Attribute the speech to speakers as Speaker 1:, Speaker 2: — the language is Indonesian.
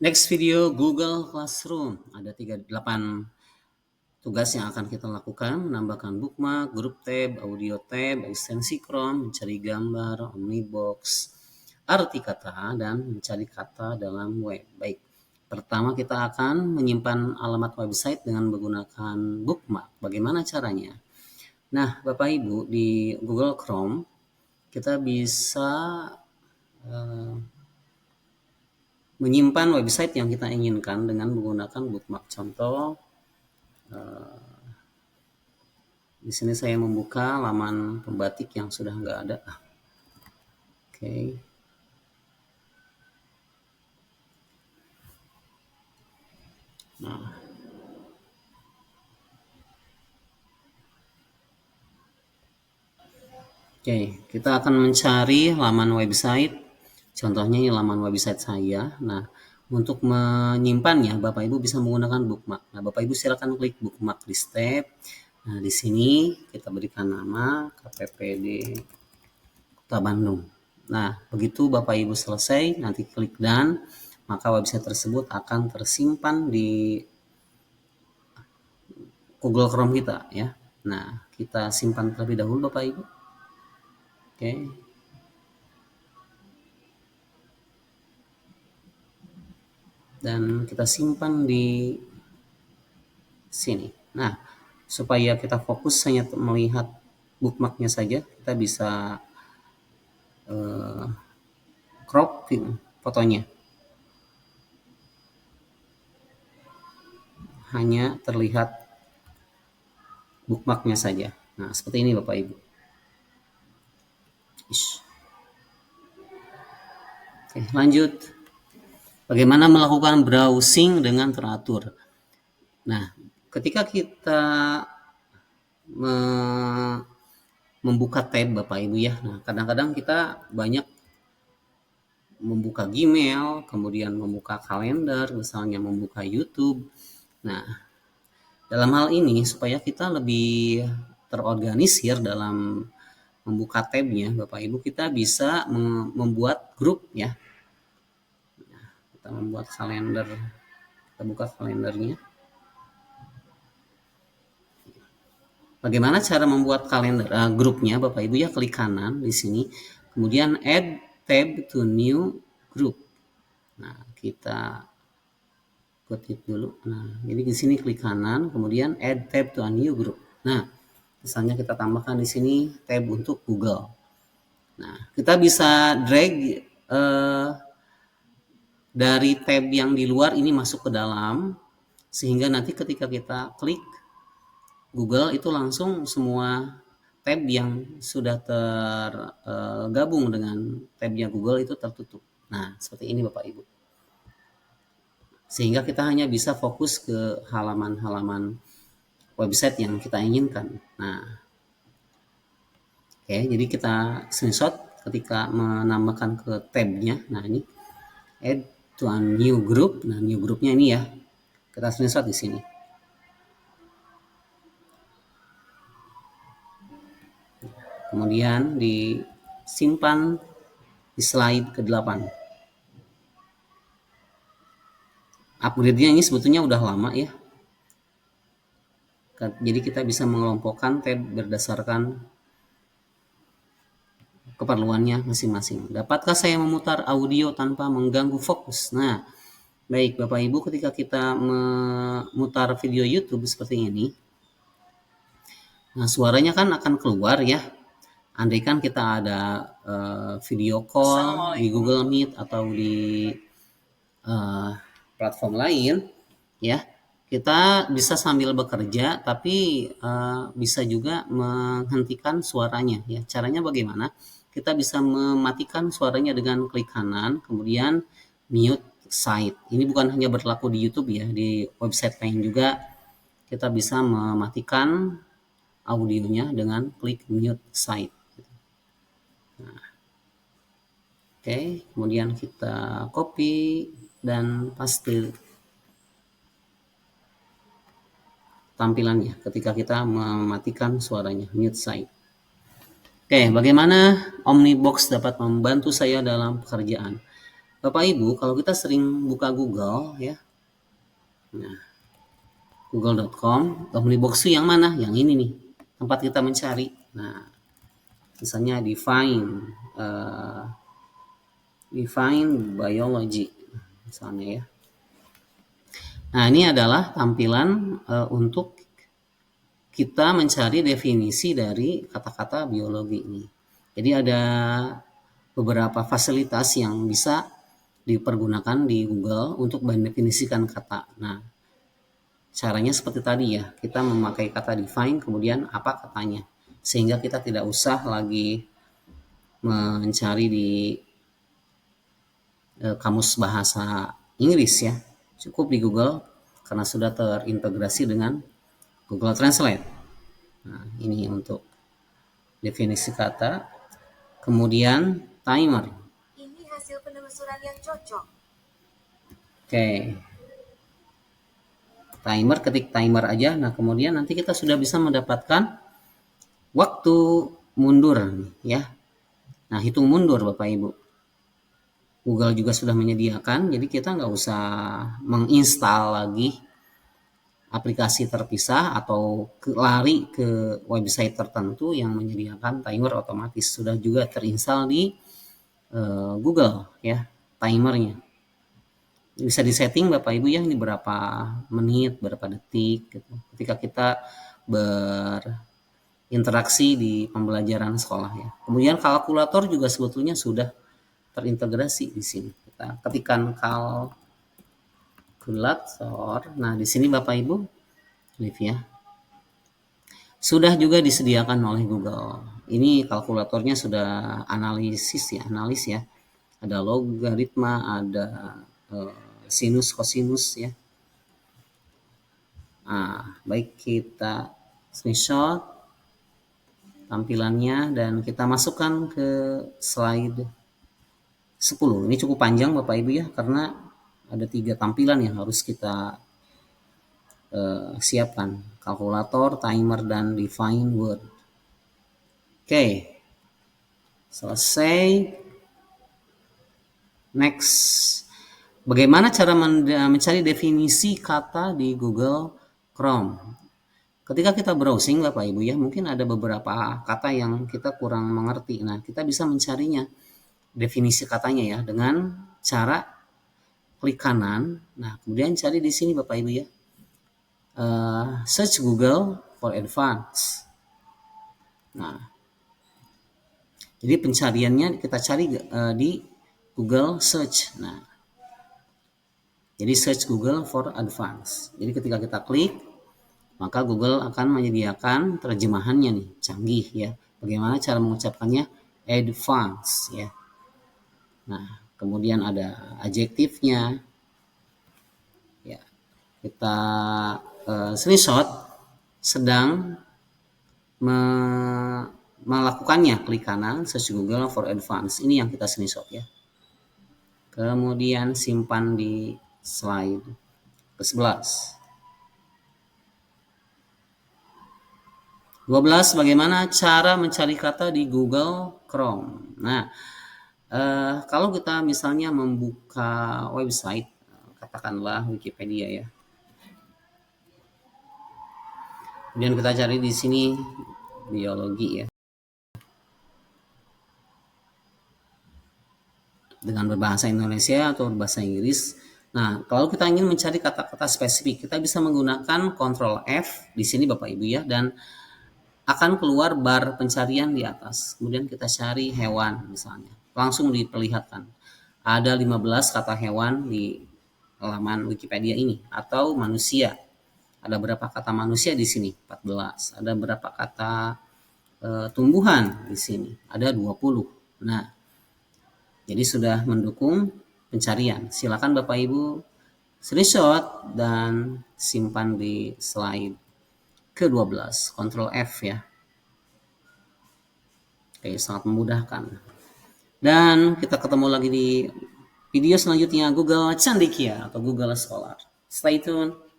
Speaker 1: Next video Google Classroom. Ada 8 tugas yang akan kita lakukan. Menambahkan bookmark, group tab, audio tab, ekstensi Chrome, mencari gambar, Omnibox, arti kata, dan mencari kata dalam web. Baik, pertama kita akan menyimpan alamat website dengan menggunakan bookmark. Bagaimana caranya? Nah, Bapak Ibu, di Google Chrome kita bisa menyimpan website yang kita inginkan dengan menggunakan bookmark. Contoh, di sini saya membuka laman pembatik yang sudah nggak ada. Oke. Nah, oke, kita akan mencari laman website. Contohnya ini laman website saya. Nah, untuk menyimpannya, Bapak Ibu bisa menggunakan bookmark. Nah, Bapak Ibu silakan klik bookmark di tab. Nah, di sini kita berikan nama KPPD Kota Bandung. Nah, begitu Bapak Ibu selesai, nanti klik done, maka website tersebut akan tersimpan di Google Chrome kita ya. Nah, kita simpan terlebih dahulu Bapak Ibu. Oke. Dan kita simpan di sini. Nah, supaya kita fokus hanya melihat bookmarknya saja, kita bisa crop fotonya. Hanya terlihat bookmarknya saja. Nah, seperti ini Bapak Ibu. Oke, lanjut. Bagaimana melakukan browsing dengan teratur? Nah, ketika kita membuka tab Bapak Ibu ya. Nah, kadang-kadang kita banyak membuka Gmail, kemudian membuka kalender, misalnya membuka YouTube. Nah, dalam hal ini supaya kita lebih terorganisir dalam membuka tabnya, Bapak Ibu, kita bisa membuat grup ya. Nah, kita membuat kalender, kita buka kalendernya. Bagaimana cara membuat kalender grupnya Bapak Ibu ya, klik kanan di sini, kemudian add tab to new group. Nah, kita kutip dulu. Nah, jadi di sini klik kanan, kemudian add tab to a new group. Nah, misalnya kita tambahkan di sini tab untuk Google. Nah, kita bisa drag dari tab yang di luar ini masuk ke dalam, sehingga nanti ketika kita klik Google itu langsung semua tab yang sudah tergabung dengan tabnya Google itu tertutup. Nah, seperti ini Bapak Ibu. Sehingga kita hanya bisa fokus ke halaman-halaman website yang kita inginkan. Nah, oke, jadi kita screenshot ketika menambahkan ke tabnya. Nah, ini add to a new group. Nah, new groupnya ini ya, kita screenshot di sini. Kemudian disimpan di slide ke-8. Upgrade-nya ini sebetulnya udah lama ya. Jadi kita bisa mengelompokkan tab berdasarkan keperluannya masing-masing. Dapatkah saya memutar audio tanpa mengganggu fokus? Nah, baik Bapak Ibu, ketika kita memutar video YouTube seperti ini, nah suaranya kan akan keluar ya. Andaikan kita ada video call di Google Meet atau di platform lain, ya kita bisa sambil bekerja, tapi bisa juga menghentikan suaranya. Ya, caranya bagaimana? Kita bisa mematikan suaranya dengan klik kanan, kemudian mute site. Ini bukan hanya berlaku di YouTube ya, di website lain juga kita bisa mematikan audionya dengan klik mute site. Nah, oke, kemudian kita copy dan paste tampilannya ketika kita mematikan suaranya, mute site. Oke, bagaimana Omnibox dapat membantu saya dalam pekerjaan? Bapak Ibu, kalau kita sering buka Google ya, nah, google.com, Omnibox yang mana? Yang ini nih, tempat kita mencari. Nah, misalnya define biology, misalnya ya. Nah, ini adalah tampilan untuk kita mencari definisi dari kata-kata biologi ini. Jadi ada beberapa fasilitas yang bisa dipergunakan di Google untuk mendefinisikan kata. Nah, caranya seperti tadi ya, kita memakai kata define, kemudian apa katanya. Sehingga kita tidak usah lagi mencari di kamus bahasa Inggris ya. Cukup di Google karena sudah terintegrasi dengan Google Translate. Nah, ini untuk definisi kata. Kemudian timer.
Speaker 2: Ini hasil penelusuran yang cocok.
Speaker 1: Oke. Timer, ketik timer aja. Nah, kemudian nanti kita sudah bisa mendapatkan waktu mundur ya. Nah, hitung mundur Bapak Ibu. Google juga sudah menyediakan, jadi kita nggak usah menginstal lagi aplikasi terpisah atau lari ke website tertentu yang menyediakan timer otomatis. Sudah juga terinstal di Google ya timernya. Bisa disetting Bapak Ibu ya, ini berapa menit, berapa detik gitu. Ketika kita berinteraksi di pembelajaran sekolah ya. Kemudian kalkulator juga sebetulnya sudah terintegrasi di sini. Kita ketikkan kalkulator. Nah, di sini Bapak Ibu, lihat ya. Sudah juga disediakan oleh Google. Ini kalkulatornya sudah analis ya. Ada logaritma, ada sinus, kosinus ya. Nah, baik kita screenshot tampilannya dan kita masukkan ke slide 10. Ini cukup panjang Bapak Ibu ya, karena ada 3 tampilan yang harus kita siapkan. Kalkulator, timer, dan define word. Oke. Selesai. Next. Bagaimana cara mencari definisi kata di Google Chrome? Ketika kita browsing Bapak Ibu ya, mungkin ada beberapa kata yang kita kurang mengerti. Nah, kita bisa mencarinya, definisi katanya ya, dengan cara klik kanan. Nah, kemudian cari di sini Bapak Ibu ya. Search Google for Advanced. Nah, jadi pencariannya kita cari di Google Search. Nah, jadi search Google for Advanced. Jadi ketika kita klik, maka Google akan menyediakan terjemahannya nih, canggih ya. Bagaimana cara mengucapkannya? Advanced ya. Nah, kemudian ada adjektifnya. Ya, kita screenshot sedang melakukannya, klik kanan search Google for Advanced. Ini yang kita screenshot ya. Kemudian simpan di slide ke-11. 12. Bagaimana cara mencari kata di Google Chrome. Nah, kalau kita misalnya membuka website, katakanlah Wikipedia ya. Kemudian kita cari di sini biologi ya. Dengan berbahasa Indonesia atau berbahasa Inggris. Nah, kalau kita ingin mencari kata-kata spesifik, kita bisa menggunakan Ctrl F di sini Bapak Ibu ya, dan akan keluar bar pencarian di atas. Kemudian kita cari hewan misalnya. Langsung diperlihatkan. Ada 15 kata hewan di halaman Wikipedia ini, atau manusia. Ada berapa kata manusia di sini? 14. Ada berapa kata tumbuhan di sini? Ada 20. Nah, jadi sudah mendukung pencarian. Silakan Bapak Ibu screenshot dan simpan di slide ke-12. Ctrl F ya. Oke, sangat memudahkan. Dan kita ketemu lagi di video selanjutnya Google Cendekia atau Google Scholar. Stay tune.